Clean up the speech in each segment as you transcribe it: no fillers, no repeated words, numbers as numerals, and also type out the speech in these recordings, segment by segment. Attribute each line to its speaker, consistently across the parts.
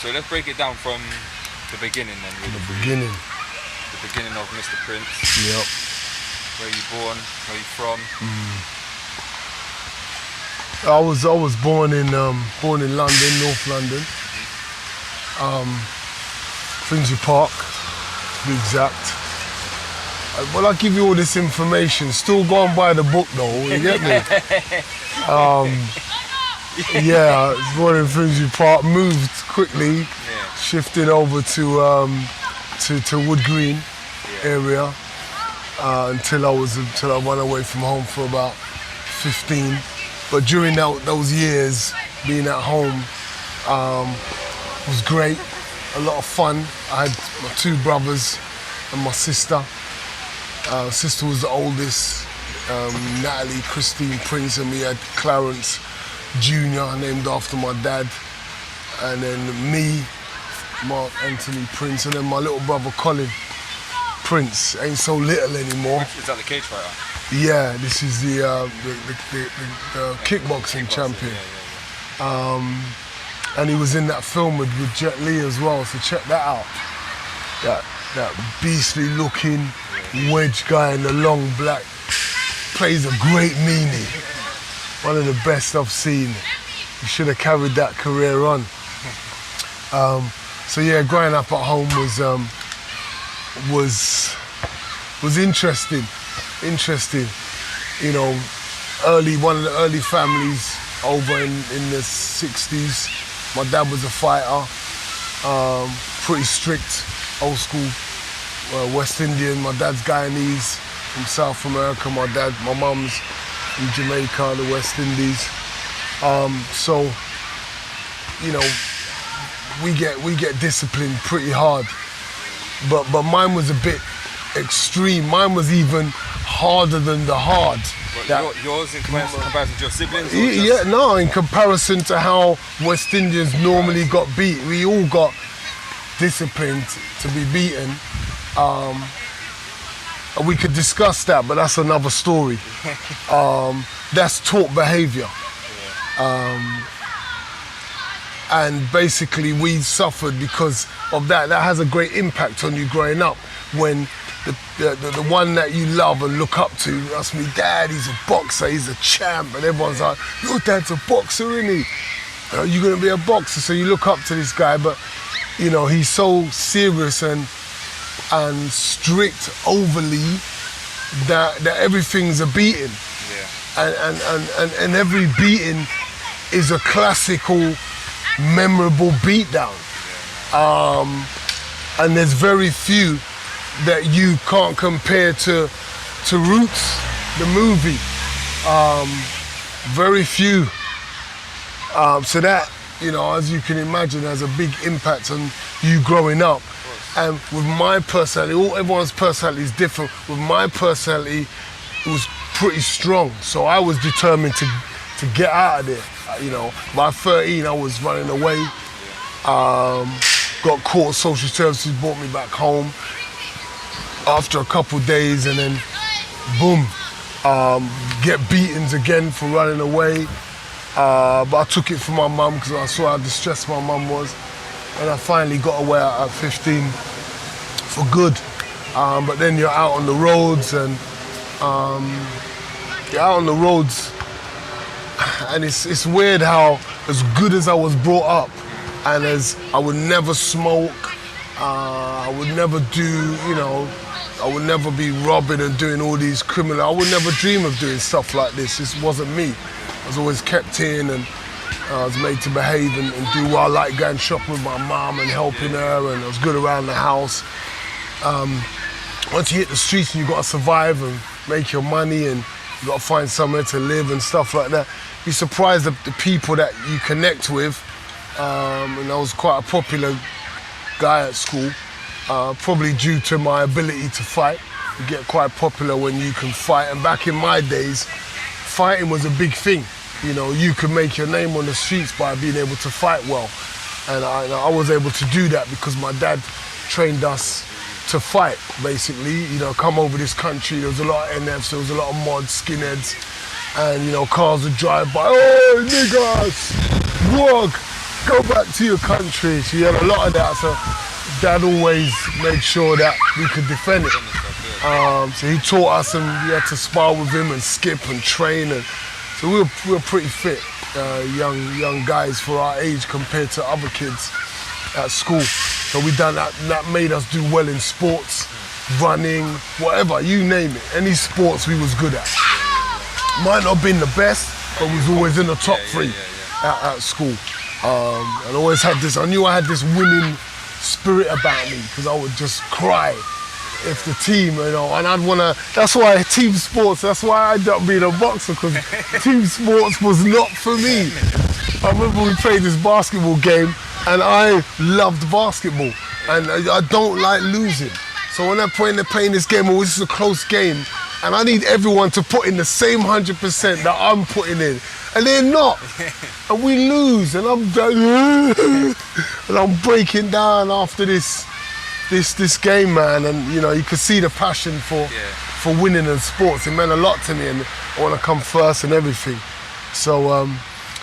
Speaker 1: So let's break it down from the beginning then. Really.
Speaker 2: The beginning.
Speaker 1: The beginning of Mr. Prince.
Speaker 2: Yep.
Speaker 1: Where you born? Where you from?
Speaker 2: I was born in London, North London. Finsbury Park, to be exact. Well, I'll give you all this information. Still going by the book though, you get me? Yeah, I was born in Finsbury Park, moved quickly, shifting over to Wood Green area until I went away from home for about 15. But during those years, being at home was great, a lot of fun. I had my two brothers and my sister. Sister was the oldest, Natalie Christine Prince, and we had Clarence Jr., named after my dad, and then me, Mark Anthony Prince, and then my little brother Colin Prince. Ain't so little anymore.
Speaker 1: Is that the cage fighter?
Speaker 2: Yeah, this is the kickboxing champion. And he was in that film with Jet Li as well, so check that out. That beastly looking wedge guy in the long black plays a great meanie. One of the best I've seen. He should have carried that career on. So yeah, growing up at home was interesting. You know, one of the early families over in the 60s. My dad was a fighter, pretty strict, old school West Indian. My dad's Guyanese from South America. My mum's from Jamaica, the West Indies. So, you know, we get disciplined pretty hard. But mine was a bit extreme. Mine was even harder than the hard.
Speaker 1: Yours in comparison to your siblings?
Speaker 2: In comparison to how West Indians normally got beat. We all got disciplined to be beaten. We could discuss that, but that's another story. That's taught behavior. And basically we suffered because of that. That has a great impact on you growing up when the one that you love and look up to, that's me dad, he's a boxer, he's a champ, and everyone's like, your dad's a boxer, isn't he? You're gonna be a boxer, so you look up to this guy, but you know, he's so serious and strict overly that everything's a beating. And every beating is a classical, memorable beatdown. And there's very few that you can't compare to Roots, the movie. Very few. So that, you know, as you can imagine, has a big impact on you growing up. And with my personality, everyone's personality is different. With my personality, it was pretty strong. So I was determined to get out of there. You know, by 13, I was running away. Got caught, social services brought me back home after a couple days, and then boom, get beatings again for running away. But I took it from my mum because I saw how distressed my mum was. And I finally got away at 15 for good. But then you're out on the roads and it's weird how, as good as I was brought up, and as I would never smoke, I would never do, you know, I would never be robbing and doing all these criminal, I would never dream of doing stuff like this. This wasn't me. I was always kept in, and I was made to behave and do what I like, going shopping with my mum and helping her, and I was good around the house. Once you hit the streets and you've got to survive and make your money and you've got to find somewhere to live and stuff like that, you're surprised at the people that you connect with. And I was quite a popular guy at school, probably due to my ability to fight. You get quite popular when you can fight, and back in my days, fighting was a big thing. You know, you could make your name on the streets by being able to fight well. And I was able to do that because my dad trained us to fight, basically. You know, come over this country, there was a lot of NFs, there was a lot of mods, skinheads, and, you know, cars would drive by, oh, niggas, walk. go back to your country. So you had a lot of that. So Dad always made sure that we could defend it. So he taught us, and we had to spar with him and skip and train, and so we were pretty fit, young guys for our age compared to other kids at school. So we done that. And that made us do well in sports, running, whatever, you name it. Any sports we was good at. Might not have been the best, but we was always in the top three at school. And always had this. I knew I had this winning spirit about me because I would just cry if the team, you know, and I'd want to. That's why team sports. That's why I ended up being a boxer, because team sports was not for me. I remember we played this basketball game, and I loved basketball, and I don't like losing. So when they're playing this game, oh, this is a close game, and I need everyone to put in the same 100% that I'm putting in, and they're not, and we lose, and I'm done, and I'm breaking down after this game, man. And you know, you could see the passion for winning in sports. It meant a lot to me, and I want to come first and everything. So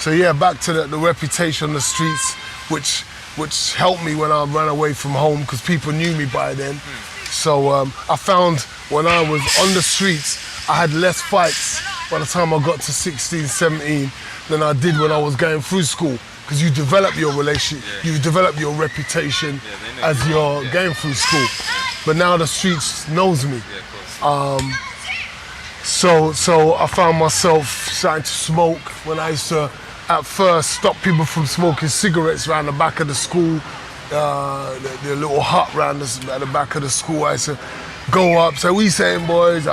Speaker 2: yeah, back to the reputation on the streets, which helped me when I ran away from home, because people knew me by then. So I found when I was on the streets, I had less fights by the time I got to 16, 17 than I did when I was going through school. Because you develop your relationship, you develop your reputation as you're going through school. But now the streets knows me. So I found myself starting to smoke when I used to, at first, stop people from smoking cigarettes around the back of the school, the little hut around at the back of the school. I used to go up, say, "We saying, boys?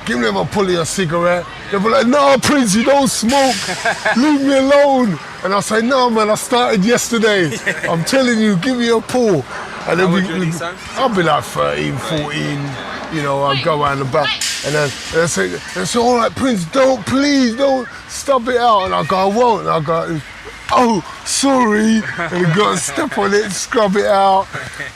Speaker 2: Give them a pull of your cigarette." They'll be like, "No, Prince, you don't smoke. Leave me alone." And I'll say, "No, man, I started yesterday. I'm telling you, give me a pull." And then I'll be like 13, 14, you know, I'll go around the back. And then they'll say, "All right, Prince, please don't stop it out." And I'll go, "I won't." And I'll go, "Oh, sorry." And you got to step on it, scrub it out.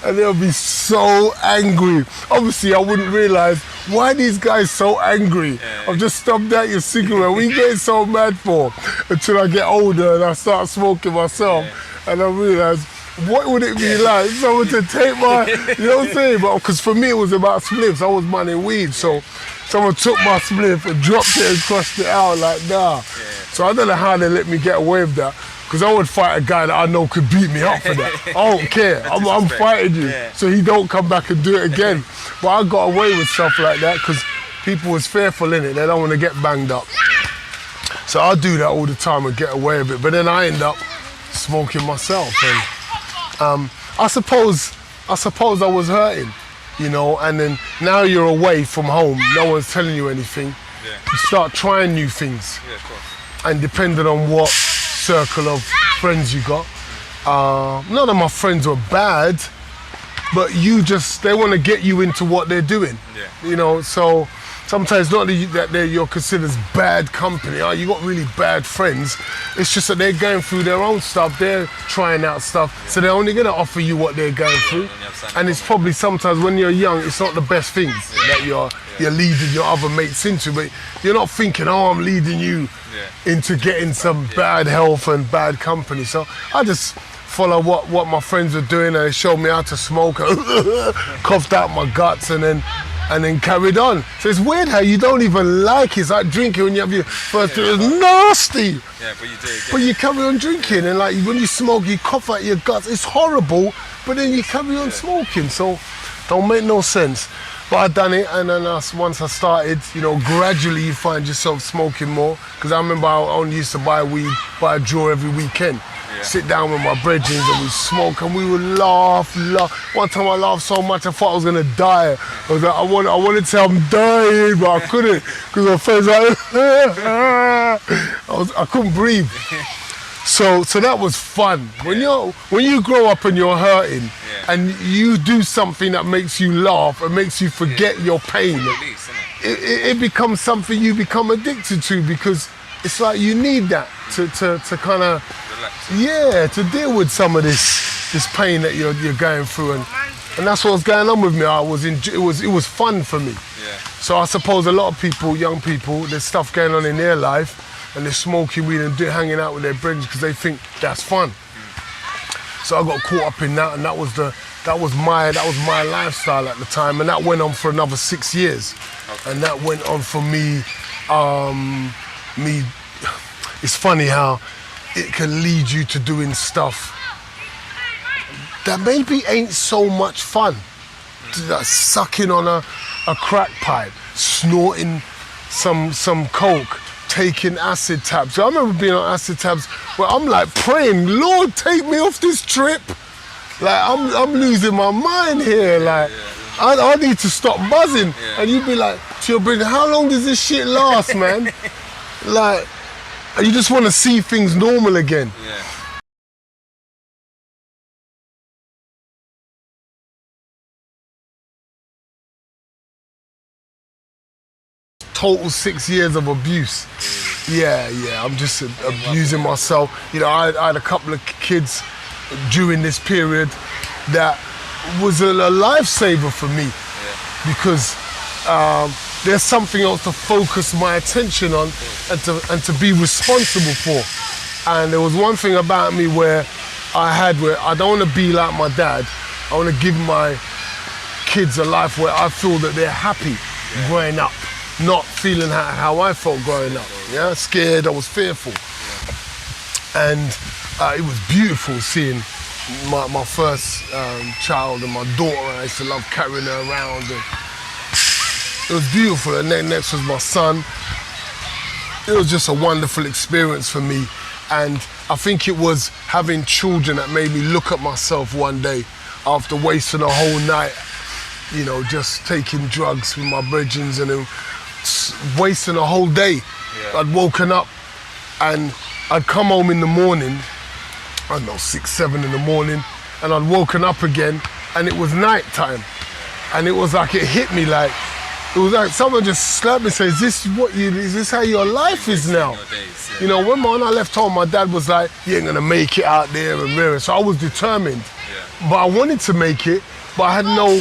Speaker 2: And they'll be so angry. Obviously, I wouldn't realize why these guys so angry. I've just stopped out your cigarette. What are you getting so mad for? Until I get older and I start smoking myself. And I realize, what would it be like someone to take my, you know what I'm saying? But because for me it was about spliffs. I was manning weed, so someone took my spliff and dropped it and crushed it out like, nah. So I don't know how they let me get away with that, because I would fight a guy that I know could beat me up for that. I don't care. I'm fighting you, so he don't come back and do it again. But I got away with stuff like that because people was fearful in it. They don't want to get banged up. So I do that all the time and get away with it. But then I end up smoking myself, and I suppose I was hurting, you know. And then now you're away from home, no one's telling you anything. You start trying new things, and depending on what circle of friends you got, none of my friends were bad, but they want to get you into what they're doing, you know. So sometimes not that you're considered bad company. Oh, you got really bad friends. It's just that they're going through their own stuff. They're trying out stuff, so they're only going to offer you what they're going through. And it's probably sometimes when you're young, it's not the best things that you're leading your other mates into, but you're not thinking, "Oh, I'm leading you into getting some bad health and bad company." So I just follow what my friends were doing, and they showed me how to smoke. Coughed out my guts, and then carried on. So it's weird how you don't even like it. It's like drinking when you have your first drink. It's nasty. Yeah, but you do. But you carry on drinking, and like when you smoke, you cough out your guts. It's horrible, but then you carry on smoking. So don't make no sense. But I done it, and then once I started, you know, gradually you find yourself smoking more. Because I remember I only used to buy a draw every weekend. Sit down with my brethren and we smoke, and we would laugh. One time I laughed so much I thought I was gonna die. I was like, I wanted to say I'm dying, but I couldn't, because my friends like, I couldn't breathe. So that was fun. When you grow up and you're hurting, and you do something that makes you laugh and makes you forget your pain, it becomes something you become addicted to, because it's like you need that to kind of to deal with some of this pain that you're going through, and that's what's going on with me. It was fun for me. So I suppose a lot of people, young people, there's stuff going on in their life, and they're smoking weed and hanging out with their friends because they think that's fun. So I got caught up in that, and that was my lifestyle at the time, and that went on for another 6 years.
Speaker 1: Okay.
Speaker 2: And that went on for me. It's funny how it can lead you to doing stuff that maybe ain't so much fun. Like sucking on a crack pipe, snorting some coke, taking acid tabs. I remember being on acid tabs where I'm like praying, Lord, take me off this trip. Like I'm losing my mind here. Like I need to stop buzzing.
Speaker 1: Yeah.
Speaker 2: And you'd be like to your brain, how long does this shit last, man? Like, you just want to see things normal again.
Speaker 1: Yeah.
Speaker 2: Total 6 years of abuse. Yeah, I'm just abusing myself. You know, I had a couple of kids during this period that was a lifesaver for me because there's something else to focus my attention on and to be responsible for. And there was one thing about me where I don't want to be like my dad. I want to give my kids a life where I feel that they're happy growing up. Not feeling how I felt growing up. Yeah, scared, I was fearful. And it was beautiful seeing my first child and my daughter. I used to love carrying her around. And it was beautiful. And then next was my son. It was just a wonderful experience for me. And I think it was having children that made me look at myself one day after wasting a whole night, you know, just taking drugs with my brethren and then wasting a whole day. Yeah. I'd woken up and I'd come home in the morning, I don't know, 6, 7 in the morning, and I'd woken up again and it was night time. And it was like, it hit me like, it was like someone just slapped me and said, is this how your life is now? You know, when I left home, my dad was like, you ain't gonna make it out there and there. So I was determined. But I wanted to make it, but I had no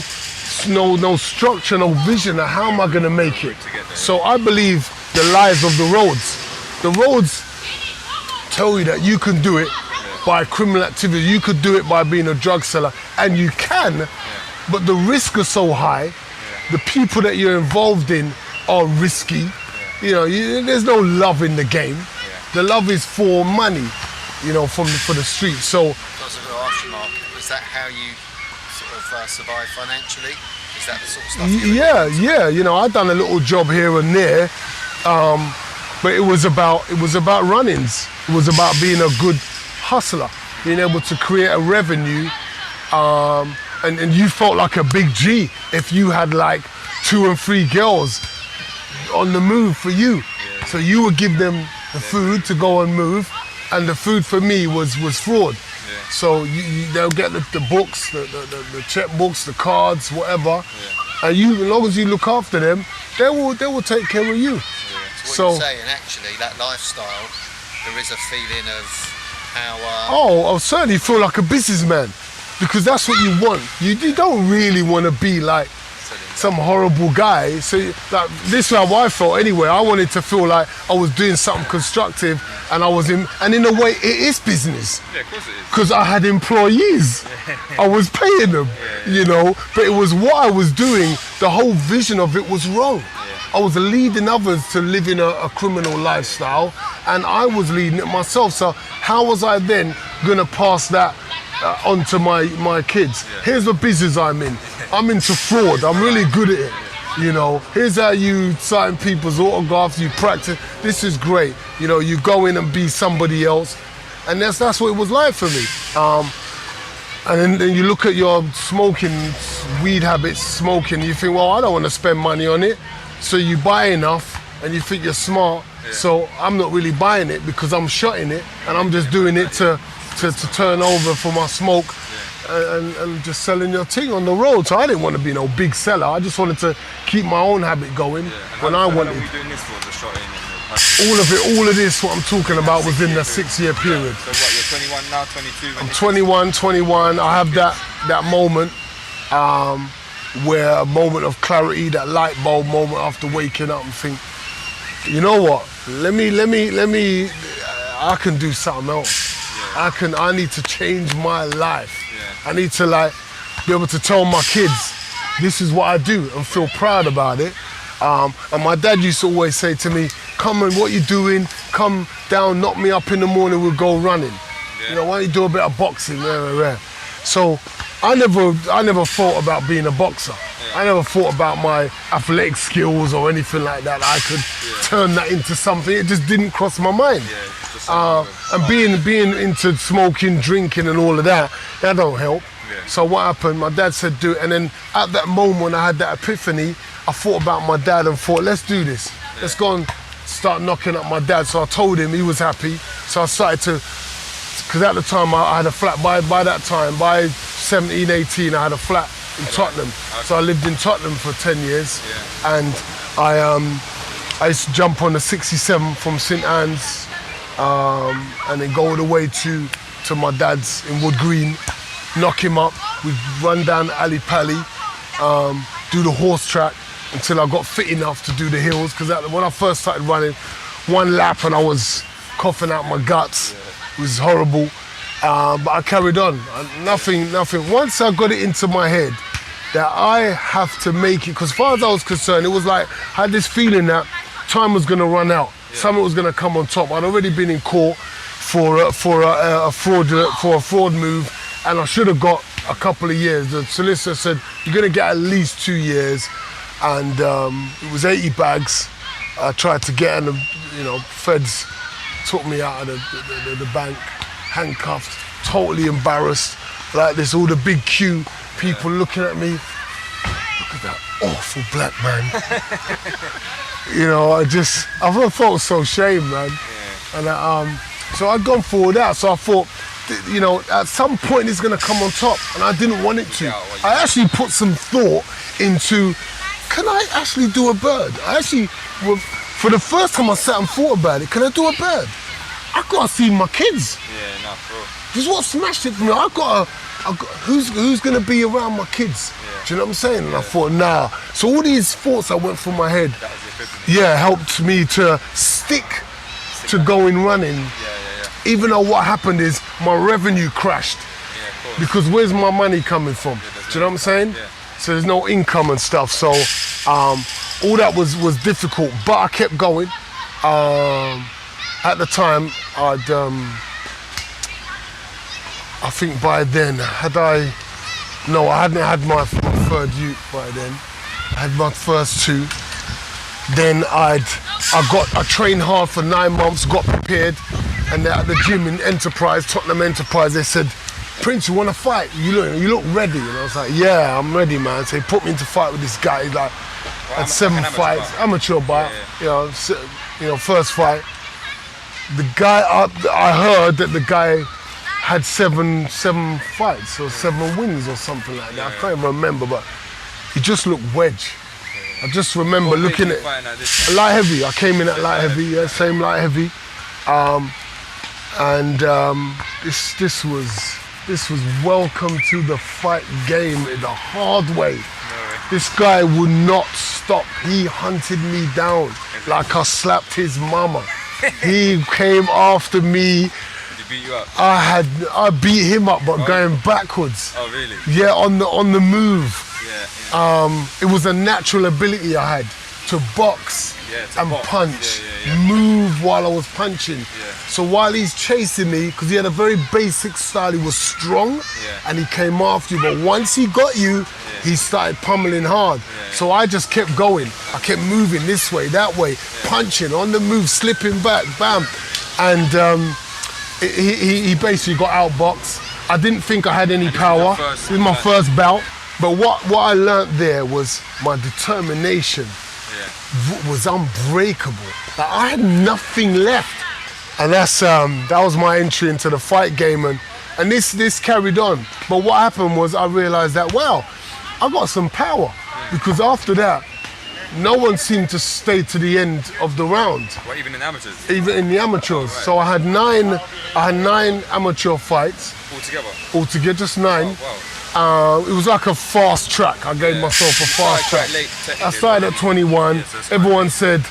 Speaker 2: structure, no vision of how am I gonna make it. So I believe the lies of the roads. The roads tell you that you can do it by criminal activity, you could do it by being a drug seller, and you can, but the risk is so high, the people that you're involved in are risky. You know, there's no love in the game. The love is for money, you know, for the street. So,
Speaker 3: I was going to ask you, Mark, was that how you sort of survive financially? Is that the sort of stuff you
Speaker 2: yeah. You know, I'd done a little job here and there, but it was about run-ins. It was about being a good hustler, being able to create a revenue, and you felt like a big G if you had like 2 and 3 girls on the move for you. So you would give them the food to go and move, and the food for me was fraud. So they'll get the books, the checkbooks, the cards, whatever, and as long as you look after them, they will take care of you.
Speaker 3: So what you're saying, actually, that lifestyle, there is a feeling of how...
Speaker 2: I certainly feel like a businessman, because that's what you want. You don't really want to be like some horrible guy. So like, this is how I felt anyway. I wanted to feel like I was doing something constructive, and in a way it is business.
Speaker 1: Yeah, of course it is.
Speaker 2: Because I had employees. I was paying them, you know, but it was what I was doing, the whole vision of it was wrong. I was leading others to live in a criminal lifestyle, and I was leading it myself. So how was I then gonna pass that onto my kids? Here's the business I'm in. I'm into fraud. I'm really good at it. You know, here's how you sign people's autographs, you practice. This is great. You know, you go in and be somebody else. And that's what it was like for me. And then you look at your smoking, weed habits, smoking, you think, well, I don't want to spend money on it. So you buy enough and you think you're smart. So I'm not really buying it because I'm shotting it, and I'm just doing it to turn over for my smoke. And just selling your thing on the road. So I didn't want to be no big seller. I just wanted to keep my own habit going when I wanted.
Speaker 1: How long were you doing this for, the shotting and
Speaker 2: all of this, what I'm talking about, was in the 6-year period.
Speaker 1: So what, you're 21 now, 22?
Speaker 2: I'm 21. I have that moment where a moment of clarity, that light bulb moment after waking up and think, you know what? Let me. I can do something else. I need to change my life.
Speaker 1: Yeah.
Speaker 2: I need to like be able to tell my kids, this is what I do, and feel proud about it. And my dad used to always say to me, come on, what you doing? Come down, knock me up in the morning, we'll go running.
Speaker 1: Yeah.
Speaker 2: You know, why don't you do a bit of boxing? So I never thought about being a boxer. I never thought about my athletic skills or anything like that. I could turn that into something. It just didn't cross my mind. And being into smoking, drinking and all of that don't help.
Speaker 1: Yeah.
Speaker 2: So what happened, my dad said do it, and then at that moment when I had that epiphany, I thought about my dad and thought, let's do this. Let's go and start knocking up my dad. So I told him, he was happy. So I started to, because at the time I had a flat, by that time, by 17, 18, I had a flat in Tottenham. Okay. So I lived in Tottenham for 10 years.
Speaker 1: Yeah.
Speaker 2: And I used to jump on the 67 from St Anne's and then go all the way to my dad's in Wood Green, knock him up, we'd run down Ali Pally, do the horse track until I got fit enough to do the hills, because when I first started running, one lap and I was coughing out my guts. It was horrible, but I carried on. Nothing. Once I got it into my head that I have to make it, because as far as I was concerned, it was like I had this feeling that time was going to run out. Something was going to come on top. I'd already been in court for a fraud move, and I should have got a couple of years. The solicitor said you're going to get at least 2 years, and it was 80 bags. I tried to get, and feds took me out of the bank, handcuffed, totally embarrassed, like this. All the big queue, people looking at me. Look at that awful black man. I felt so ashamed, man. Yeah. And so I'd gone forward out. So I thought, at some point it's going to come on top, and I didn't want it to. I actually put some thought into, can I actually do a bird? For the first time I sat and thought about it, can I do a bird? I got to see my kids.
Speaker 1: Yeah, no, bro.
Speaker 2: This is what smashed it for me. Who's going to be around my kids? Yeah. Do you know what I'm saying? And I thought, nah. So all these thoughts that went through my head, helped me to stick to going running. Even though what happened is my revenue crashed. Because where's my money coming from? Do you know what I'm saying? Yeah. So there's no income and stuff. So all that was difficult, but I kept going. At the time, I think by then, I hadn't had my third youth by then. I had my first two. Then I trained hard for 9 months, got prepared, and at the gym in Tottenham Enterprise, they said, Prince, you want to fight? You look ready. And I was like, yeah, I'm ready, man. So they put me into fight with this guy. He's like, had 7 fights, amateur fight. First fight. The guy, I heard that the guy had seven fights or 7 wins or something like that. I can't even remember, but he just looked wedge. I just remember looking at light heavy. I came in at light heavy, same light heavy, this was welcome to the fight game in the hard way. This guy would not stop. He hunted me down like I slapped his mama. He came after me.
Speaker 1: Did he beat you up?
Speaker 2: I beat him up, but going backwards.
Speaker 1: Oh really?
Speaker 2: Yeah, on the move.
Speaker 1: Yeah.
Speaker 2: It was a natural ability I had to box and punch, move while I was punching.
Speaker 1: Yeah.
Speaker 2: So while he's chasing me, because he had a very basic style, he was strong and he came after you. But once he got you, he started pummeling hard. So I just kept going. I kept moving this way, that way, punching, on the move, slipping back, bam. And he basically got outboxed. I didn't think I had any power. This was my first bout. But what I learned there was my determination was unbreakable. Like, I had nothing left. And that was my entry into the fight game, and this carried on. But what happened was I realized that, wow, I got some power. Because after that, no one seemed to stay to the end of the round.
Speaker 1: What, even in amateurs?
Speaker 2: Even in the amateurs. So I had nine amateur fights. Altogether, just 9.
Speaker 1: Oh, wow.
Speaker 2: It was like a fast track. I gave myself a fast track. I started at 21. Everyone said,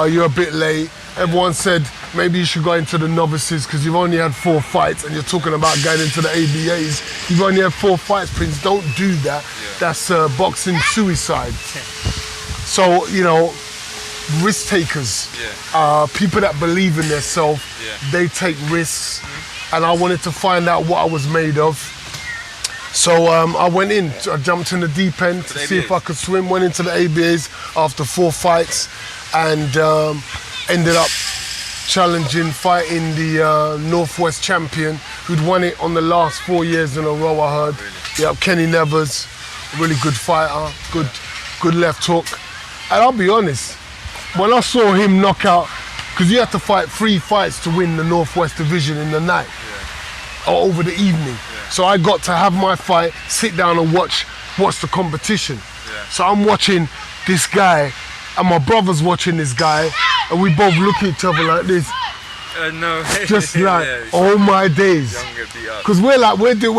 Speaker 2: you're a bit late. Everyone said, maybe you should go into the novices because you've only had 4 fights and you're talking about going into the ABAs. You've only had 4 fights, Prince. Don't do that. That's boxing suicide. So, you know, risk takers, people that believe in themselves, they take risks. And I wanted to find out what I was made of. So I went in, I jumped in the deep end to see if I could swim, went into the ABAs after 4 fights and ended up fighting the Northwest champion who'd won it on the last 4 years in a row, I heard. Yeah, Kenny Nevers, really good fighter, good left hook. And I'll be honest, when I saw him knock out, because you had to fight 3 fights to win the Northwest division in the night, or over the evening. So I got to have my fight, sit down and watch the competition. So I'm watching this guy, and my brother's watching this guy, and we both look at each other like this.
Speaker 1: No.
Speaker 2: Just like, oh my days. Because we're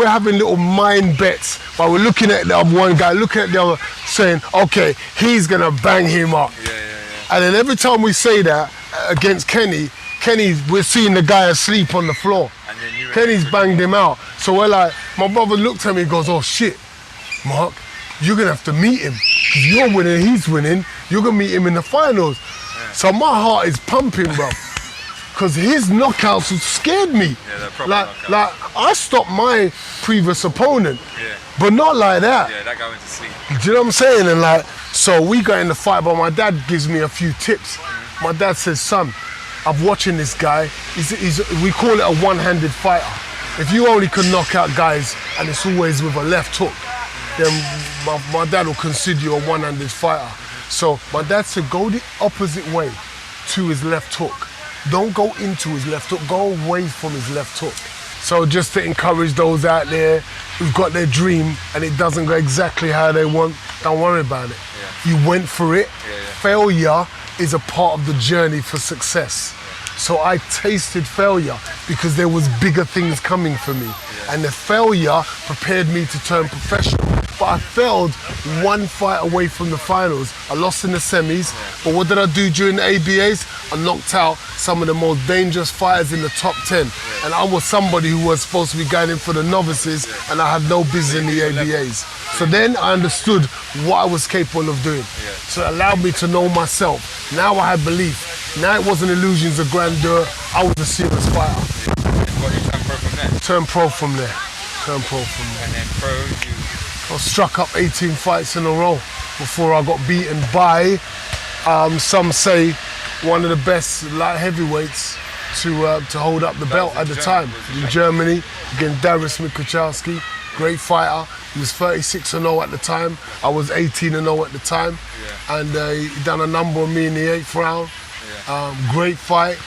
Speaker 2: having little mind bets, but we're looking at the one guy, looking at the other, saying, okay, he's gonna bang him up. And then every time we say that against Kenny, we're seeing the guy asleep on the floor. Kenny's banged him out. So we're like, my brother looked at me and goes, oh shit, Mark, you're gonna have to meet him. Because you're winning, he's winning, you're gonna meet him in the finals. So my heart is pumping, bro. Because his knockouts scared me. Like I stopped my previous opponent, but not like that.
Speaker 1: That guy went to sleep.
Speaker 2: Do you know what I'm saying? And like, so we got in the fight, but my dad gives me a few tips. My dad says, son, I'm watching this guy. We call it a one-handed fighter. If you only can knock out guys and it's always with a left hook, then my dad will consider you a one-handed fighter. So my dad said, go the opposite way to his left hook. Don't go into his left hook, go away from his left hook. So just to encourage those out there who've got their dream and it doesn't go exactly how they want, don't worry about it. You went for it. Failure is a part of the journey for success. So I tasted failure because there was bigger things coming for me. And the failure prepared me to turn professional. But I failed 1 fight away from the finals. I lost in the semis, but what did I do during the ABAs? I knocked out some of the most dangerous fighters in the top 10. And I was somebody who was supposed to be going in for the novices, and I had no business in the ABAs. So then I understood what I was capable of doing. So it allowed me to know myself. Now I had belief. Now it wasn't illusions of grandeur, I was a serious fighter.
Speaker 1: What, you turned pro from there?
Speaker 2: Turned pro from there.
Speaker 1: And then pro,
Speaker 2: I struck up 18 fights in a row before I got beaten by, some say, one of the best light heavyweights to hold up the belt at the time. In Germany, against Darius Mikuchowski, great fighter. He was 36-0 at the time. I was 18-0 at the time. And he done a number on me in the 8th round. Great fight,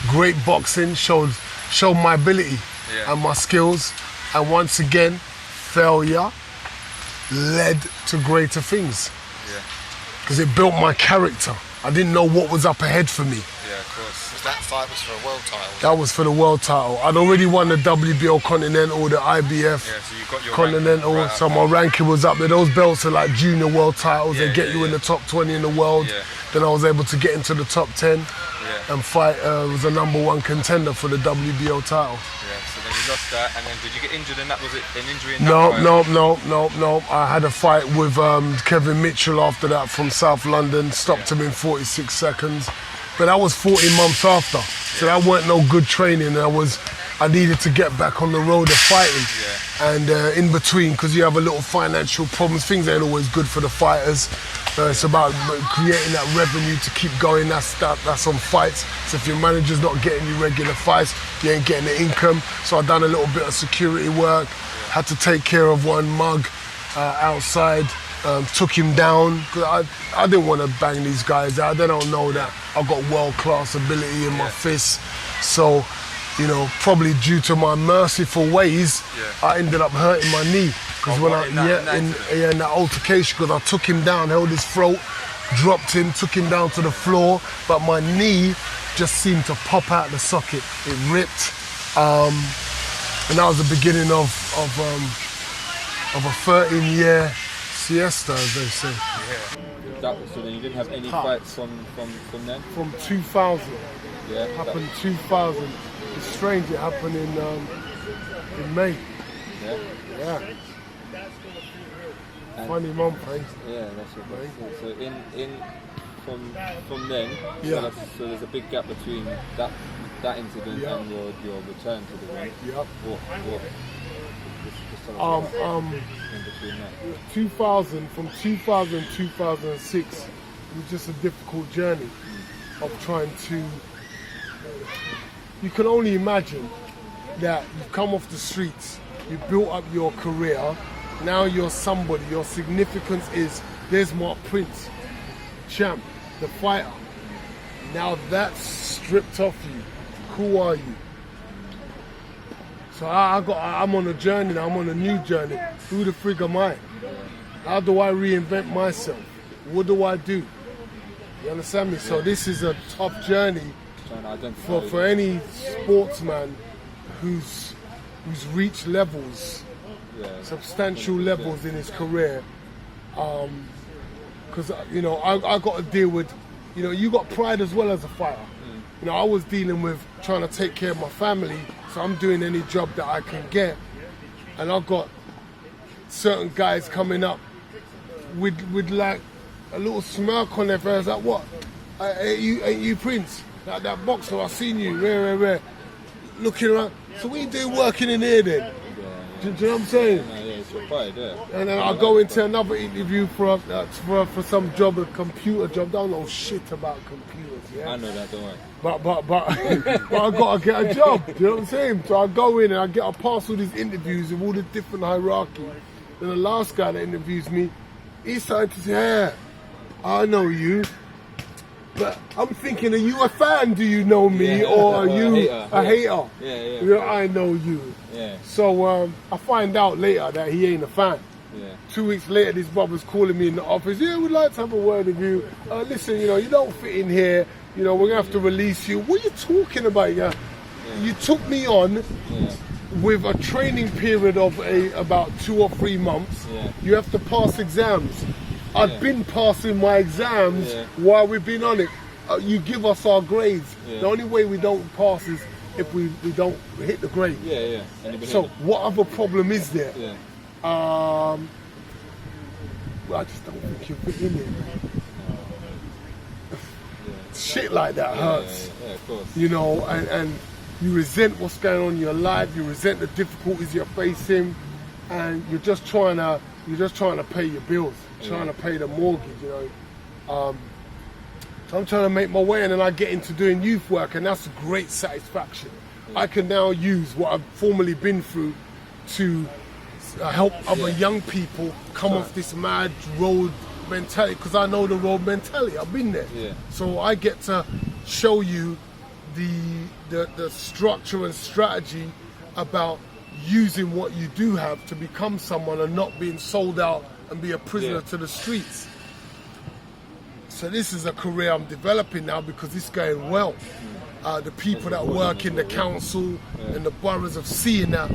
Speaker 2: great boxing, showed my ability and my skills. And once again, failure led to greater things. Because it built my character. I didn't know what was up ahead for me.
Speaker 1: Yeah, of course.
Speaker 3: That fight was for a world title?
Speaker 2: That was for the world title. I'd already won the WBO Continental, the IBF
Speaker 1: so you got your
Speaker 2: Continental,
Speaker 1: right
Speaker 2: so my ranking was up there. Those belts are like junior world titles. They get you in the top 20 in the world. Then I was able to get into the top 10 and fight, was a #1 contender for the WBO title.
Speaker 1: So then you lost that, and then did you get injured in that? Was it an injury in that?
Speaker 2: No. I had a fight with Kevin Mitchell after that from South London, stopped him in 46 seconds. But that was 14 months after, so that weren't no good training. I needed to get back on the road of fighting. And in between, because you have a little financial problems, things ain't always good for the fighters. It's about creating that revenue to keep going, that's on fights. So if your manager's not getting you regular fights, you ain't getting the income. So I done a little bit of security work, had to take care of one mug outside. Took him down, because I didn't want to bang these guys out. They don't know that I've got world-class ability in my fists. So, you know, probably due to my merciful ways, I ended up hurting my knee. Because in that altercation, because I took him down, held his throat, dropped him, took him down to the floor, but my knee just seemed to pop out the socket. It ripped, and that was the beginning of a 13-year siesta, as they say.
Speaker 1: So then you didn't have any fights from then?
Speaker 2: From 2000.
Speaker 1: Yeah.
Speaker 2: It happened 2000. It's strange. It happened in May.
Speaker 1: Yeah.
Speaker 2: Yeah. Funny month, eh?
Speaker 1: Yeah, that's what I thought. So from then,
Speaker 2: Yeah.
Speaker 1: so there's a big gap between that incident
Speaker 2: Yeah.
Speaker 1: and your return to the ring.
Speaker 2: Yep.
Speaker 1: What just tell us about in between that.
Speaker 2: 2000, from 2000 2006, it was just a difficult journey of trying to. You can only imagine that you've come off the streets, you built up your career, now you're somebody, your significance is, there's Mark Prince, champ, the fighter. Now that's stripped off you. Who are you? So I'm on a journey now, I'm on a new journey. Who the frig am I? How do I reinvent myself? What do I do? You understand me? So this is a tough journey for any sportsman who's reached levels, substantial levels in his career. Because I got to deal with, you got pride as well as a fighter. I was dealing with trying to take care of my family, so I'm doing any job that I can get, and I've got certain guys coming up with like a little smirk on their face, like, what? Ain't you Prince? Like that boxer, I seen you, where? Looking around. So what are you doing working in here then? Do you know what I'm saying?
Speaker 1: Yeah, it's your pride, yeah.
Speaker 2: And then I'll go into another interview for some job, a computer job. Don't know shit about computers, yeah?
Speaker 1: I know that, don't worry.
Speaker 2: But I gotta get a job, do you know what I'm saying? So I go in and I pass all these interviews with all the different hierarchy. Then the last guy that interviews me, he started to say, "Yeah, I know you." But I'm thinking, are you a fan? Do you know me, or are you a hater?
Speaker 1: Yeah.
Speaker 2: I know you.
Speaker 1: Yeah.
Speaker 2: So I find out later that he ain't a fan.
Speaker 1: Yeah.
Speaker 2: 2 weeks later, this brother's calling me in the office. Yeah, we'd like to have a word with you. Listen, you don't fit in here. We're gonna have to release you. What are you talking about? Yeah. You took me on with a training period of about 2 or 3 months.
Speaker 1: Yeah.
Speaker 2: You have to pass exams. I've been passing my exams while we've been on it. You give us our grades.
Speaker 1: Yeah.
Speaker 2: The only way we don't pass is if we don't hit the grade.
Speaker 1: Yeah.
Speaker 2: So what other problem is there?
Speaker 1: Yeah.
Speaker 2: Well, I just don't think you fit in there. Shit like that hurts.
Speaker 1: Yeah, of course.
Speaker 2: And you resent what's going on in your life. You resent the difficulties you're facing, and you're just trying to pay your bills, trying to pay the mortgage. So I'm trying to make my way, and then I get into doing youth work, and that's a great satisfaction. I can now use what I've formerly been through to help other young people come off this mad road mentality, because I know the road mentality. I've been there.
Speaker 1: Yeah.
Speaker 2: So I get to show you the structure and strategy about using what you do have to become someone and not being sold out and be a prisoner to the streets. So this is a career I'm developing now because it's going well. The people that work in the council and the boroughs of seeing that,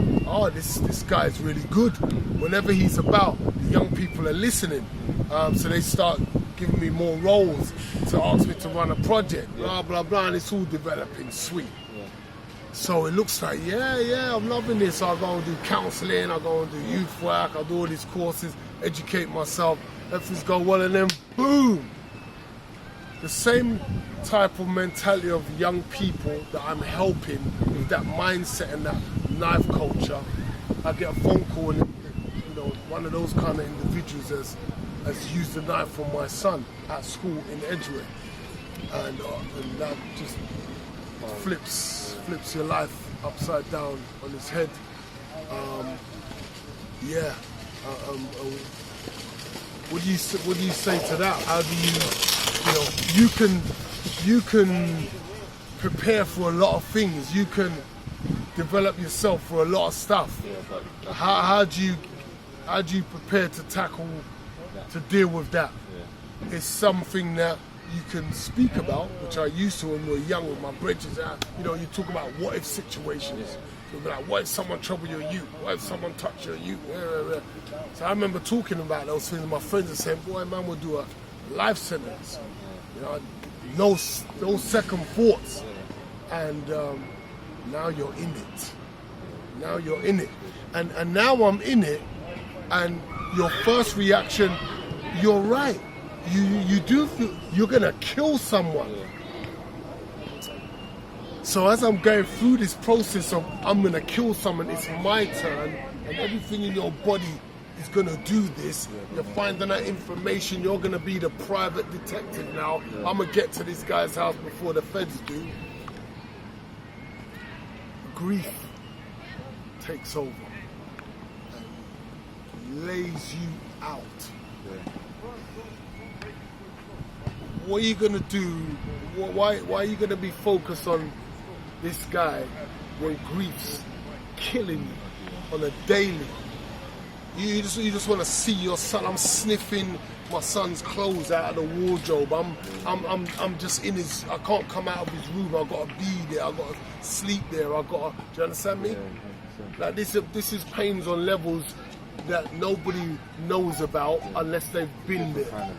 Speaker 2: this guy's really good. Whenever he's about, the young people are listening. So they start giving me more roles to ask me to run a project, blah, blah, blah, and it's all developing sweet. So it looks like, I'm loving this. I'll go and do counselling, I'll go and do youth work, I'll do all these courses, educate myself, everything's go well, and then boom! The same type of mentality of young people that I'm helping with that mindset and that knife culture. I get a phone call and one of those kind of individuals has used the knife on my son at school in Edgware, and that just flips your life upside down on its head. What do you say to that? How do you can prepare for a lot of things. You can develop yourself for a lot of stuff. How do you prepare to to deal with that? It's something that you can speak about, which I used to when we were young with my bridges. You talk about what if situations. You'll be like, what if someone trouble your youth? What if someone touch your youth? So I remember talking about those things, and my friends are saying, boy, man, we'll do a life sentence. No second thoughts. and now you're in it. Now you're in it, and now I'm in it, and your first reaction, you're right. You do feel you're gonna kill someone. So as I'm going through this process of I'm gonna kill someone, it's my turn, and everything in your body is gonna do this. You're finding that information. You're gonna be the private detective now. I'm gonna get to this guy's house before the feds do. Grief takes over and lays you out. What are you gonna do? Why are you gonna be focused on this guy when grief's killing you on a daily? You just want to see your son. I'm sniffing my son's clothes out of the wardrobe. I'm just in his. I can't come out of his room. I gotta be there. I gotta sleep there. I gotta. Do you understand me? Like this is pains on levels that nobody knows about unless they've been there.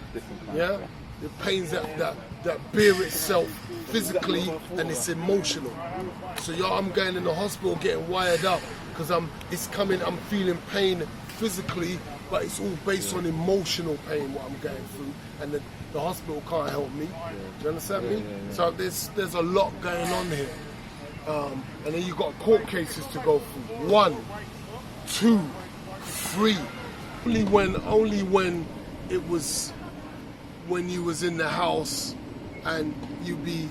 Speaker 2: Yeah, the pains that bear itself physically and it's emotional. So I'm going in the hospital getting wired up because I'm feeling pain physically, but it's all based on emotional pain what I'm going through, and the hospital can't help me. Do you understand me? So there's a lot going on here, and then you've got court cases to go through. 1, 2, 3. Only when it was when you was in the house and you be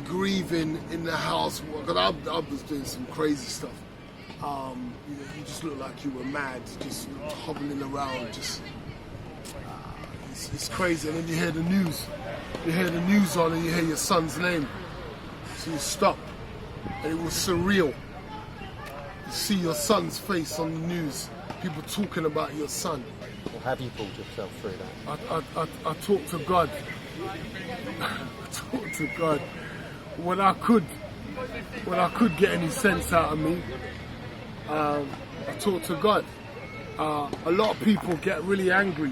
Speaker 2: grieving in the house. Because I was doing some crazy stuff. You just look like you were mad, just hobbling around, it's crazy. And then you hear the news on, and you hear your son's name, so you stop, and it was surreal. You see your son's face on the news, people talking about your son.
Speaker 4: Well, have you pulled yourself through that?
Speaker 2: I talk to God. I talk to God. When I could get any sense out of me, I talk to God. A lot of people get really angry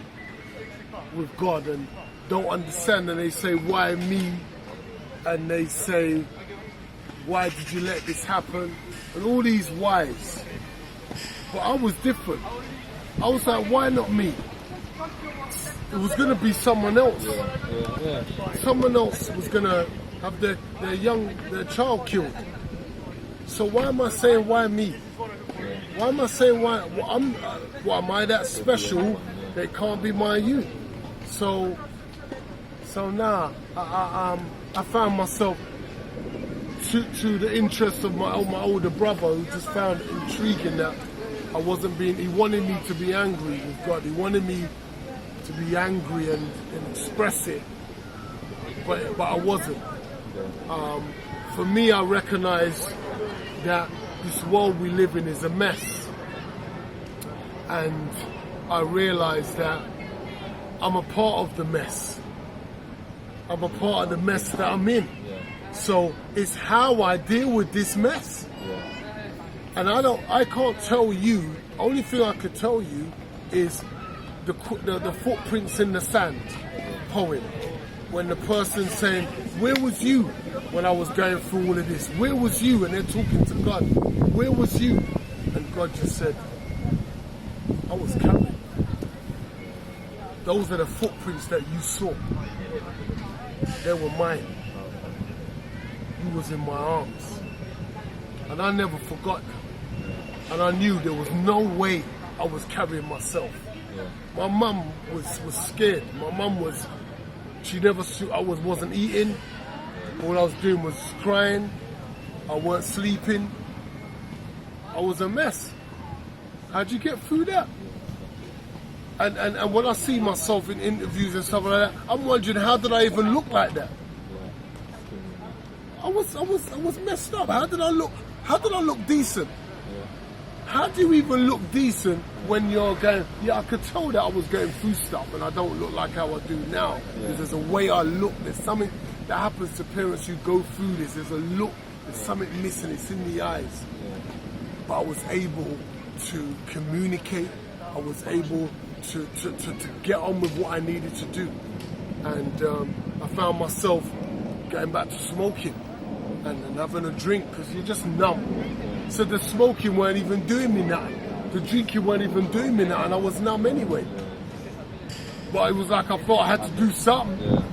Speaker 2: with God and don't understand, and they say, why me? And they say, why did you let this happen? And all these whys. But I was different. I was like, why not me? It was going to be someone else. Someone else was going to have their child killed. So why am I saying, why me? Why am I saying, why? Am I that special that it can't be my youth? So now I found myself to the interest of my older brother, who just found it intriguing that I wasn't being. He wanted me to be angry with God. He wanted me to be angry and express it, but I wasn't. For me, I recognize that this world we live in is a mess, and I realize that I'm a part of the mess. I'm a part of the mess that I'm in. So it's how I deal with this mess. And I can't tell you. Only thing I could tell you is the footprints in the sand poem. When the person's saying, where was you when I was going through all of this? Where was you? And they're talking to God. Where was you? And God just said, I was carrying. Those are the footprints that you saw. They were mine. You was in my arms. And I never forgot that. And I knew there was no way I was carrying myself. My mum was scared. My mum wasn't eating. All I was doing was crying. I weren't sleeping. I was a mess. How'd you get through that? And when I see myself in interviews and stuff like that, I'm wondering, how did I even look like that? I was messed up. How did I look? How did I look decent? How do you even look decent when you're going? Yeah, I could tell that I was going through stuff, and I don't look like how I do now. Because there's a way I look. There's something that happens to parents who go through this. There's a look. There's something missing. It's in the eyes. But I was able to communicate. I was able to get on with what I needed to do. And I found myself going back to smoking. and having a drink because you're just numb. So the smoking weren't even doing me nothing. The drinking weren't even doing me nothing. I was numb anyway. But it was like I thought I had to do something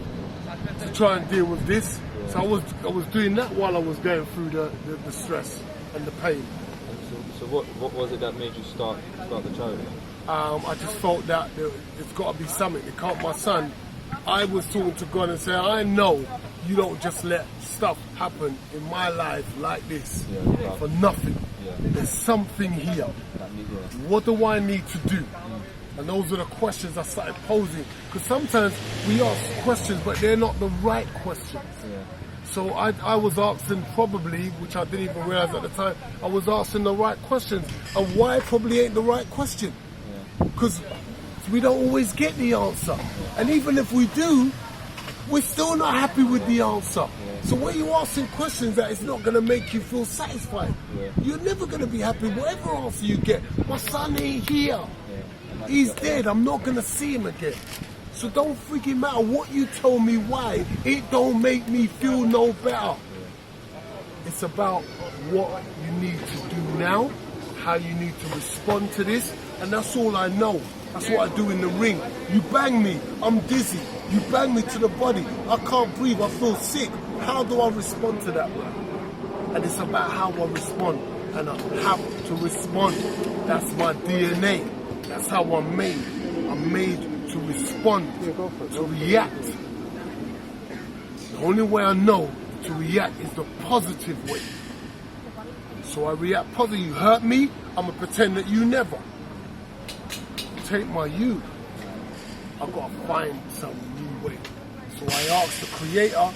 Speaker 2: to try and deal with this. So I was doing that while I was going through the stress and the pain.
Speaker 1: So what was it that made you start the charity?
Speaker 2: I just felt that there's got to be something. It can't. My son, I was talking to God and saying, I know you don't just let stuff happen in my life like this for nothing. There's something here. What do I need to do? And those are the questions I started posing. Because sometimes we ask questions, but they're not the right questions. So I was asking probably, which I didn't even realize at the time, I was asking the right questions. And why probably ain't the right question? Because we don't always get the answer. And even if we do, we're still not happy with the answer. So when you're asking questions that is not going to make you feel satisfied, you're never going to be happy whatever answer you get. My son ain't here. He's dead. I'm not going to see him again. So don't freaking matter what you told me why. It don't make me feel no better. It's about what you need to do now, how you need to respond to this, and that's all I know. That's what I do in the ring. You bang me, I'm dizzy. You bang me to the body, I can't breathe, I feel sick. How do I respond to that? And it's about how I respond, and I have to respond. That's my DNA. That's how I'm made. I'm made to respond, to react. The only way I know to react is the positive way. So I react positive. You hurt me, I'm gonna pretend that you never. Take my you. I've got to find some new way. So I asked the Creator,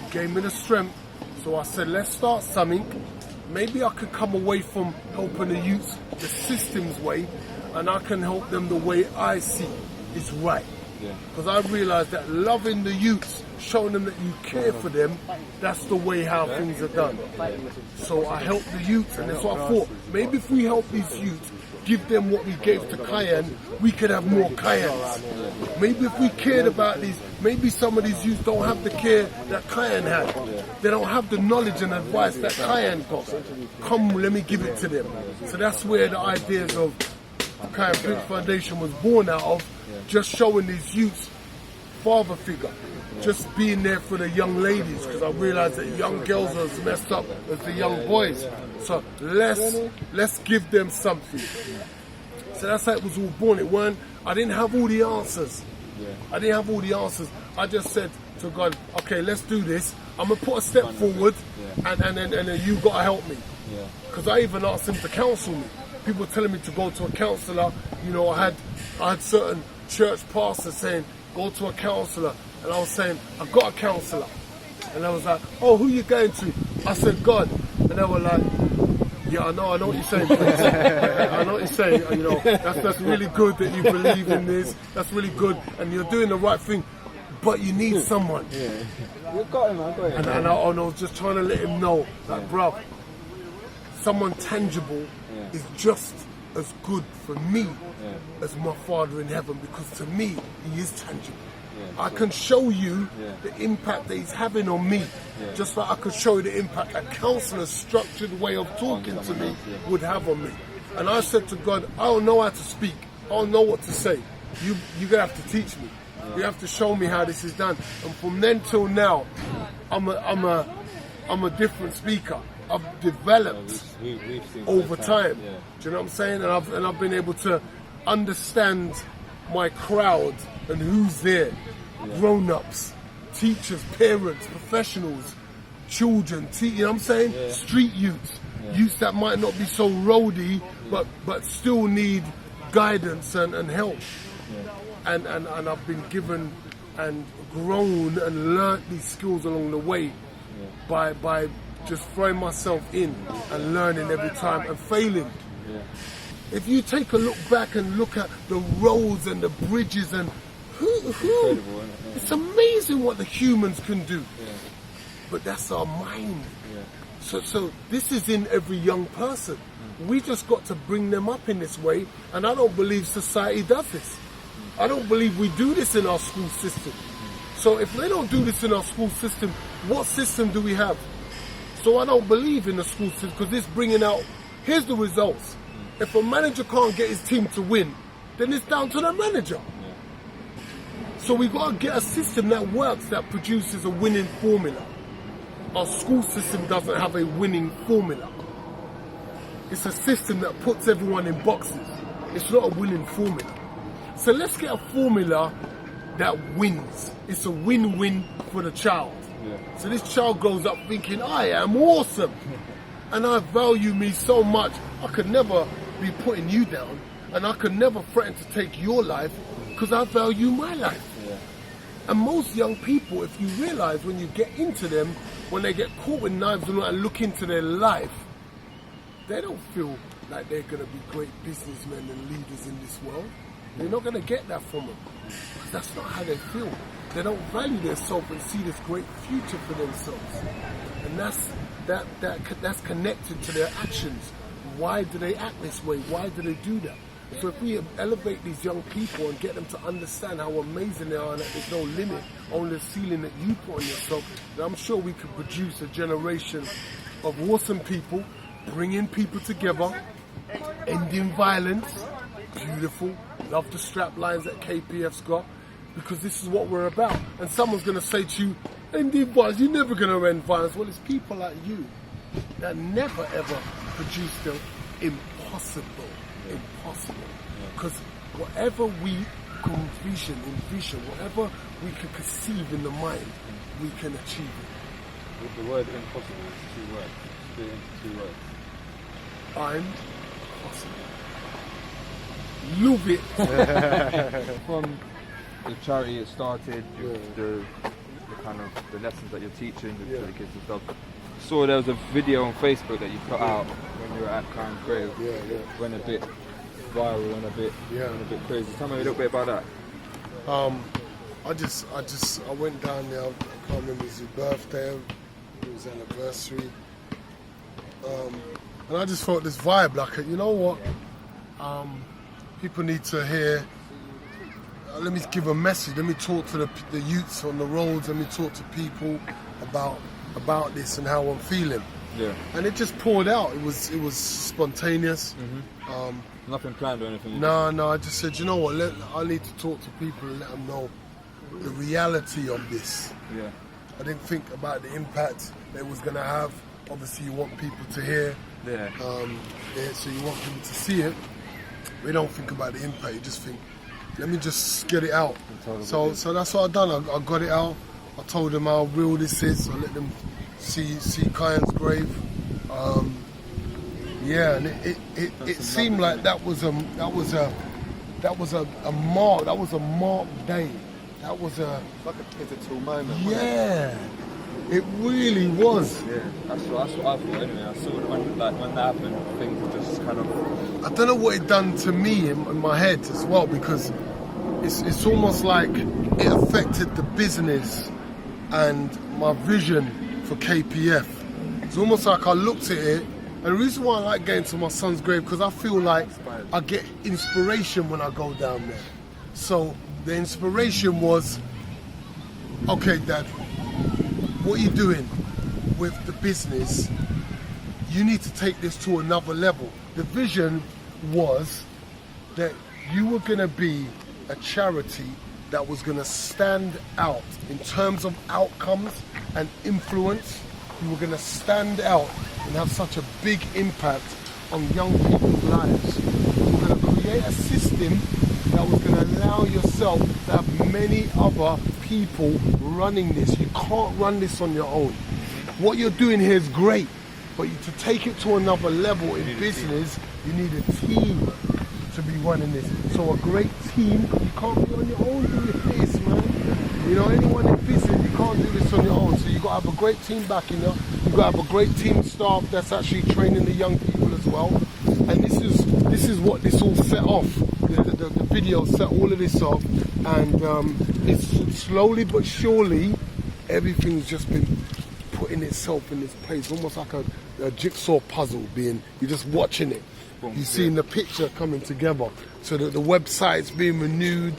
Speaker 2: he gave me the strength. So I said, let's start something. Maybe I could come away from helping the youths the systems way, and I can help them the way I see is right. Because I realized that loving the youths, showing them that you care for them, that's the way how things are done. So I helped the youths, and that's what I thought. Maybe if we help these youths, give them what we gave to Kiyan, we could have more Kiyans. Maybe if we cared about these, maybe some of these youths don't have the care that Kiyan had. They don't have the knowledge and advice that Kiyan got. Come, let me give it to them. So that's where the ideas of the Kiyan Prince Foundation was born out of, just showing these youths father figure, just being there for the young ladies, because I realized that young girls are as messed up as the young boys. So let's give them something. So that's how it was all born. I didn't have all the answers. I didn't have all the answers. I just said to God, okay, let's do this. I'm gonna put a step forward, and then you gotta help me. Because I even asked him to counsel me. People were telling me to go to a counselor. You know, I had certain church pastors saying, go to a counselor. And I was saying, I've got a counselor. And I was like, oh, who you going to? I said, God. And they were like, yeah, I know what you're saying, Prince. I know what you're saying. You know, that's really good that you believe in this. That's really good. And you're doing the right thing. But you need someone.
Speaker 4: You've got him, I've got him.
Speaker 2: And I was just trying to let him know that, bruv, someone tangible is just as good for me as my Father in heaven, because to me, he is tangible. I can show you the impact that he's having on me, just like I could show you the impact a counselor's structured way of talking to me would have on me. And I said to God, I don't know how to speak. I don't know what to say. You're going to have to teach me. You have to show me how this is done. And from then till now, I'm a different speaker. I've developed over time. Do you know what I'm saying? And I've been able to understand my crowd and who's there. Grown-ups, teachers, parents, professionals, children, you know what I'm saying? Street youths. Youths that might not be so roady, but still need guidance and help. And I've been given and grown and learnt these skills along the way by just throwing myself in and learning every time and failing. If you take a look back and look at the roads and the bridges and it's amazing what the humans can do. But that's our mind. So this is in every young person. We just got to bring them up in this way, and I don't believe society does this. I don't believe we do this in our school system. So if they don't do this in our school system, what system do we have? So I don't believe in the school system because it's bringing out, here's the results. If a manager can't get his team to win, then it's down to the manager. So we got to get a system that works, that produces a winning formula. Our school system doesn't have a winning formula. It's a system that puts everyone in boxes. It's not a winning formula. So let's get a formula that wins. It's a win-win for the child. Yeah. So this child grows up thinking, I am awesome. And I value me so much, I could never be putting you down. And I could never threaten to take your life because I value my life. Yeah. And most young people, if you realize when you get into them, when they get caught with knives and look into their life, they don't feel like they're going to be great businessmen and leaders in this world. They're not going to get that from them. Because that's not how they feel. They don't value themselves and see this great future for themselves. And that's connected to their actions. Why do they act this way? Why do they do that? So if we elevate these young people and get them to understand how amazing they are and that there's no limit, only the ceiling that you put on yourself, then I'm sure we could produce a generation of awesome people, bringing people together, ending violence. Beautiful. Love the strap lines that KPF's got, because this is what we're about. And someone's going to say to you, ending violence, you're never going to end violence. Well, it's people like you that never ever produce the impossible. Because whatever we envision, whatever we can conceive in the mind, we can achieve it.
Speaker 1: With the word impossible, it's 2 words. Split into 2 words.
Speaker 2: I'm possible. Love it.
Speaker 1: From the charity it started, the kind of the lessons that you're teaching to the kids and stuff. I saw there was a video on Facebook that you put out when you were at Kiyan's grave. Went a bit viral and a bit crazy. Tell me a little bit about that.
Speaker 2: I went down there. I can't remember his birthday. It was anniversary. And I just felt this vibe, like, you know what? People need to hear. Let me give a message. Let me talk to the youths on the roads. Let me talk to people about this and how I'm feeling. Yeah. And it just poured out. It was spontaneous. Mm-hmm.
Speaker 1: Nothing planned or anything?
Speaker 2: No. I just said, you know what? I need to talk to people and let them know the reality of this. Yeah. I didn't think about the impact that it was going to have. Obviously, you want people to hear. Yeah. So you want people to see it. We don't think about the impact. You just think, let me just get it out. So that's what I've done. I got it out. I told them how real this is. I let them see Kiyan's grave. And it seemed like that was a mark day. That was
Speaker 1: like a pivotal moment.
Speaker 2: Yeah, it really was.
Speaker 1: Yeah, that's what I thought anyway. I saw when that happened, things were just kind of.
Speaker 2: I don't know what it done to me in my head as well, because it's almost like it affected the business and my vision for KPF. It's almost like I looked at it, and the reason why I like going to my son's grave, because I feel like I get inspiration when I go down there. So the inspiration was, okay, Dad, what are you doing with the business? You need to take this to another level. The vision was that you were going to be a charity that was going to stand out in terms of outcomes and influence. You were going to stand out and have such a big impact on young people's lives. You were going to create a system that was going to allow yourself to have many other people running this. You can't run this on your own. What you're doing here is great, but to take it to another level in business, you need a team to be running this. So a great team, you can't be on your own doing this, man. You know, anyone in business, you can't do this on your own. So you got to have a great team backing you. You got to have a great team staff that's actually training the young people as well. And this is what this all set off. The video set all of this off, and it's slowly but surely everything's just been putting itself in this place, almost like a jigsaw puzzle being. You're just watching it. You're seeing the picture coming together. So that the website's being renewed.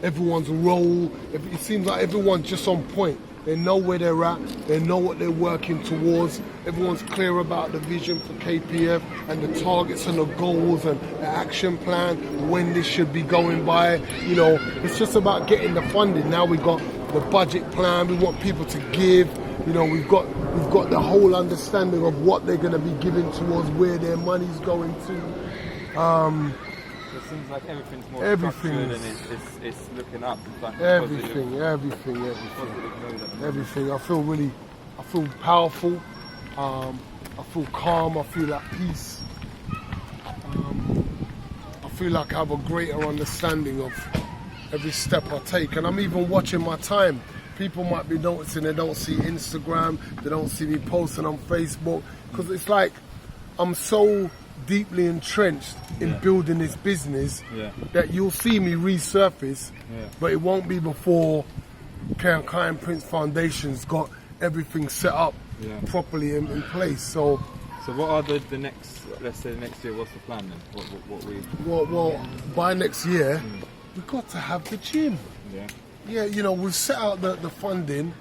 Speaker 2: Everyone's role. It seems like everyone's just on point. They know where they're at. They know what they're working towards. Everyone's clear about the vision for KPF and the targets and the goals and the action plan, when this should be going by. You know, it's just about getting the funding. Now we've got the budget plan. We want people to give. You know, we've got the whole understanding of what they're going to be giving towards, where their money's going to.
Speaker 1: It seems like everything's more structured and it's looking up. It's like
Speaker 2: Everything. I feel powerful. I feel calm. I feel at peace. I feel like I have a greater understanding of every step I take, and I'm even watching my time. People might be noticing they don't see Instagram, they don't see me posting on Facebook, because it's like I'm so deeply entrenched in building this business that you'll see me resurface, but it won't be before Kiyan Prince Foundation's got everything set up properly in place. So
Speaker 1: what are the next, let's say next year, what's the plan then?
Speaker 2: Well, by next year, we've got to have the gym. Yeah, you know, we've set out the funding,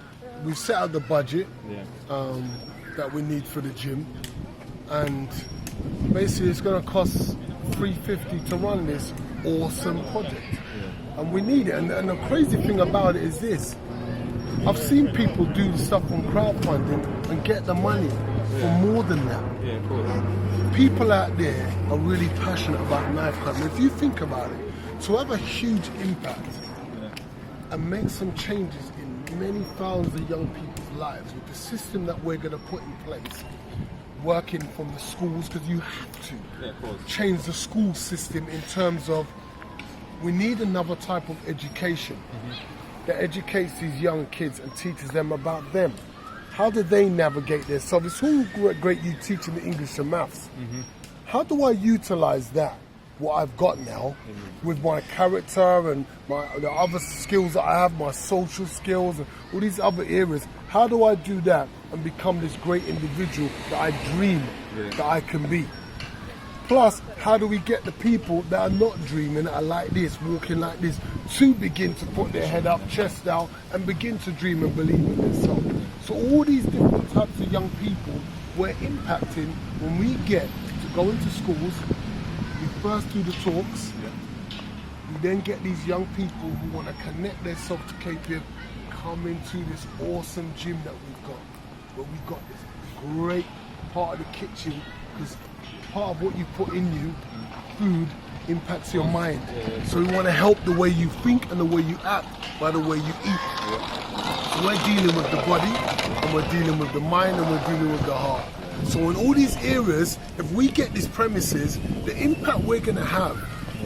Speaker 2: we've set out the budget that we need for the gym, and basically it's going to cost $350 to run this awesome project, and we need it. And the crazy thing about it is this: I've seen people do stuff on crowdfunding and get the money for more than that.
Speaker 1: Yeah, of course.
Speaker 2: People out there are really passionate about knife cutting. If you think about it, to have a huge impact and make some changes in many thousands of young people's lives with the system that we're going to put in place, working from the schools, because you have to change the school system in terms of, we need another type of education that educates these young kids and teaches them about them. How do they navigate their self? It's all great you teaching the English and maths. How do I utilize that, what I've got now, with my character and the other skills that I have, my social skills and all these other areas? How do I do that and become this great individual that I dream that I can be? Plus, how do we get the people that are not dreaming, that are like this, walking like this, to begin to put their head up, chest out, and begin to dream and believe in themselves? So all these different types of young people we're impacting when we get to go into schools. We first do the talks. We then get these young people who want to connect themselves to KPF, come into this awesome gym that we've got. But we've got this great part of the kitchen, because part of what you put in you, food, impacts your mind. So we want to help the way you think and the way you act by the way you eat. So we're dealing with the body, and we're dealing with the mind, and we're dealing with the heart. So in all these areas, if we get these premises, the impact we're going to have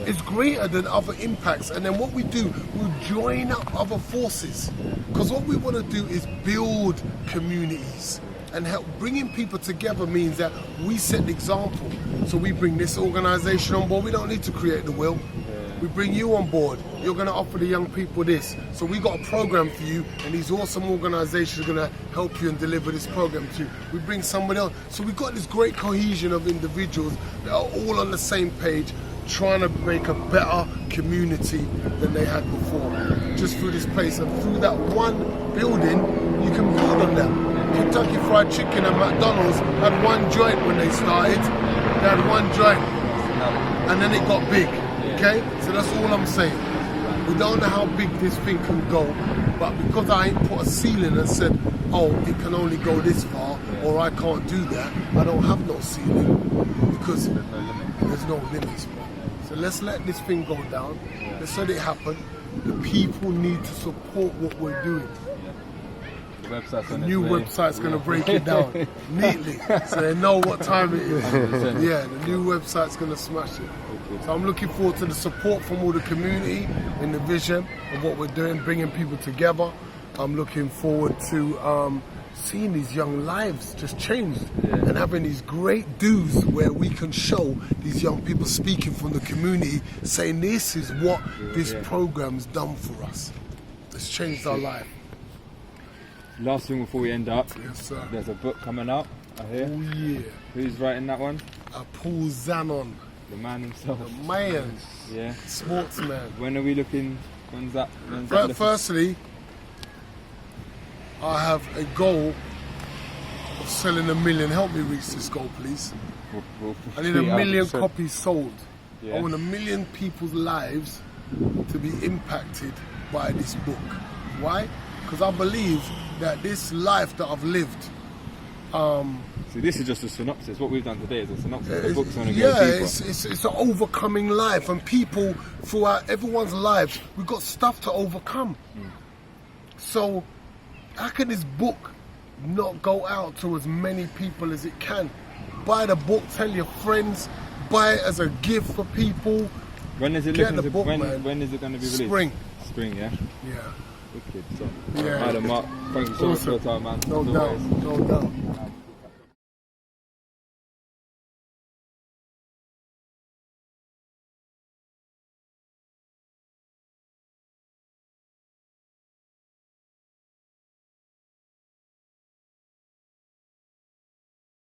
Speaker 2: is greater than other impacts. And then what we do, we'll join up other forces. Because what we want to do is build communities. And help bringing people together means that we set the example. So we bring this organization on board. We don't need to create the wheel. We bring you on board. You're going to offer the young people this. So we got a program for you, and these awesome organizations are going to help you and deliver this program to you. We bring somebody else. So we've got this great cohesion of individuals that are all on the same page, trying to make a better community than they had before. Just through this place, and through that one building, you can build on that. Kentucky Fried Chicken and McDonald's had one joint when they started. They had one joint, and then it got big. Okay, so that's all I'm saying. We don't know how big this thing can go, but because I ain't put a ceiling and said, oh, it can only go this far, or I can't do that, I don't have no ceiling, because there's no limits. So let's let this thing go down. Let's let it happen. The people need to support what we're doing. The new website's going to break it down neatly, so they know what time it is. Yeah, the new website's going to smash it. So I'm looking forward to the support from all the community in the vision of what we're doing, bringing people together. I'm looking forward to seeing these young lives just changed and having these great do's where we can show these young people speaking from the community, saying this is what this program's done for us. It's changed our life.
Speaker 1: Last thing before we end up,
Speaker 2: yes, sir.
Speaker 1: There's a book coming out, I hear.
Speaker 2: Oh yeah.
Speaker 1: Who's writing that one?
Speaker 2: Paul Zanon.
Speaker 1: The man himself.
Speaker 2: The man.
Speaker 1: Yeah.
Speaker 2: Sportsman.
Speaker 1: When are we looking? When's that?
Speaker 2: Firstly, I have a goal of selling 1 million. Help me reach this goal, please. I need 1 million copies sold.
Speaker 1: Yeah.
Speaker 2: I want 1 million people's lives to be impacted by this book. Why? Because I believe that this life that I've lived.
Speaker 1: See, this is just a synopsis. What we've done today is a synopsis. The book's going to go deeper.
Speaker 2: It's an overcoming life, and people throughout everyone's lives, we've got stuff to overcome. So, how can this book not go out to as many people as it can? Buy the book, tell your friends, buy it as a gift for people.
Speaker 1: When is it
Speaker 2: Get
Speaker 1: looking
Speaker 2: the
Speaker 1: to,
Speaker 2: book,
Speaker 1: when
Speaker 2: man.
Speaker 1: is it going to be released?
Speaker 2: Spring.
Speaker 1: Spring, yeah?
Speaker 2: Yeah.
Speaker 1: Wicked. So,
Speaker 2: Yeah.
Speaker 1: Madam Mark, thank you so much for your time, man.
Speaker 2: No
Speaker 1: As
Speaker 2: doubt,
Speaker 1: always.
Speaker 2: no doubt.